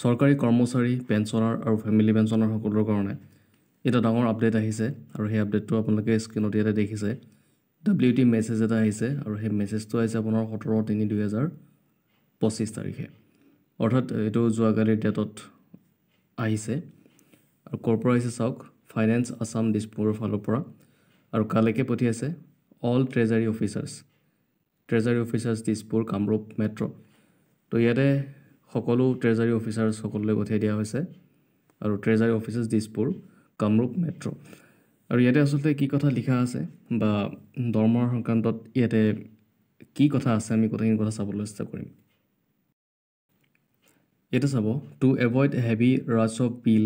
চৰকাৰী কৰ্মচাৰী পেঞ্চনাৰ আৰু ফেমিলি পেঞ্চনাৰ সকলৰ কাৰণে এটা ডাঙৰ আপডেট আহিছে আৰু সেই আপডেটটো আপোনালোকে স্ক্ৰীনত ইয়াতে দেখিছে WT মেছেজ এটা আহিছে আৰু সেই মেছেজটো আহিছে আপোনাৰ 17/3/2025 তাৰিখে অৰ্থাৎ এইটো যোৱাকালিৰ ডেটত আহিছে আৰু ক'ৰ আহিছে চাওক ফাইনেন্স আছাম দিছপুৰৰ ফালৰ পৰা আৰু কালৈকে পঠিয়াইছে all treasury officers Dispur Kamrup metro' তো ইয়াতে সকলো ট্ৰেজাৰী অফিচাৰ্ছ সকলোলৈ পঠিয়াই দিয়া হৈছে আৰু treasury officers Dispur Kamrup metro' আৰু ইয়াতে আচলতে কি কথা লিখা আছে বা দৰমহাৰ সংক্ৰান্তত ইয়াতে কি কথা আছে আমি কথাখিনি কথা চাবলৈ চেষ্টা কৰিম এটা চাব to avoid heavy rush of bill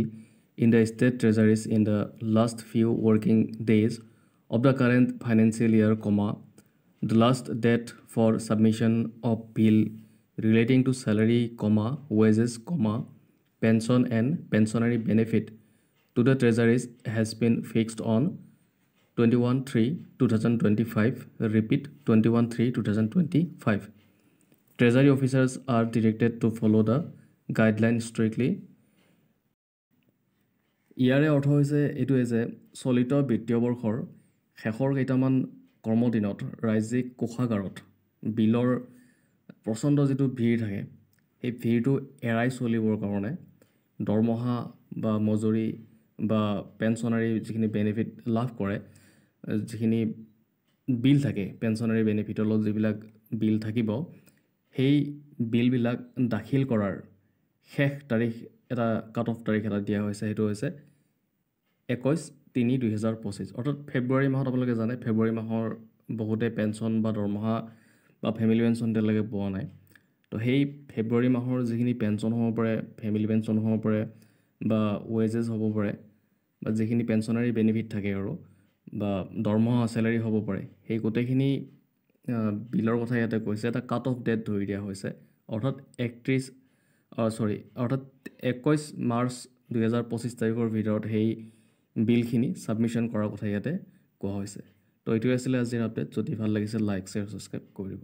in the state treasuries in the last few working days of the current financial year the last date for submission of bill relating to salary, wages, pension and pensionary benefit to the treasuries has been fixed on 21/3/2025. Repeat 21/3/2025. Treasury officers are directed to follow the guidelines strictly. ইয়াৰে অৰ্থ হৈছে এইটোৱে যে চলিত বিত্তীয় বৰ্ষৰ শেষৰ কেইটামান কৰ্মদিনত ৰাজ্যিক কোষাগাৰত বিলৰ প্ৰচণ্ড যিটো ভিৰ থাকে সেই ভিৰটো এৰাই চলিবৰ কাৰণে দৰমহা বা মজুৰি বা পেঞ্চনাৰী যিখিনি বেনিফিট লাভ কৰে যিখিনি বিল থাকে পেঞ্চনাৰী বেনিফিটৰ লগত যিবিলাক বিল থাকিব সেই বিলবিলাক দাখিল কৰাৰ শেষ তাৰিখ এটা কাট অফ তাৰিখ এটা দিয়া হৈছে সেইটো হৈছে 21/3/2025 অৰ্থাৎ ফেব্ৰুৱাৰী মাহত আপোনালোকে জানে ফেব্ৰুৱাৰী মাহৰ বহুতে পেঞ্চন বা দৰমহা বা ফেমিলি পেঞ্চন এতিয়ালৈকে পোৱা নাই তো সেই ফেব্ৰুৱাৰী মাহৰ যিখিনি পেঞ্চন হ'ব পাৰে ফেমিলি পেঞ্চন হ'ব পাৰে বা ৱেজেছ হ'ব পাৰে বা যিখিনি পেঞ্চনাৰী বেনিফিট থাকে আৰু বা দৰমহা চেলাৰী হ'ব পাৰে সেই গোটেইখিনি বিলৰ কথা ইয়াতে কৈছে এটা কাট অফ ডেট ধৰি দিয়া হৈছে অৰ্থাৎ 21 মাৰ্চ 2025 তাৰিখৰ ভিতৰত সেই বিলখিনি ছাবমিশ্যন কৰাৰ কথা ইয়াতে কোৱা হৈছে তো এইটোৱে আছিলে আজিৰ আপডেট যদি ভাল লাগিছে লাইক শ্বেয়াৰ ছাবস্ক্ৰাইব কৰি দিব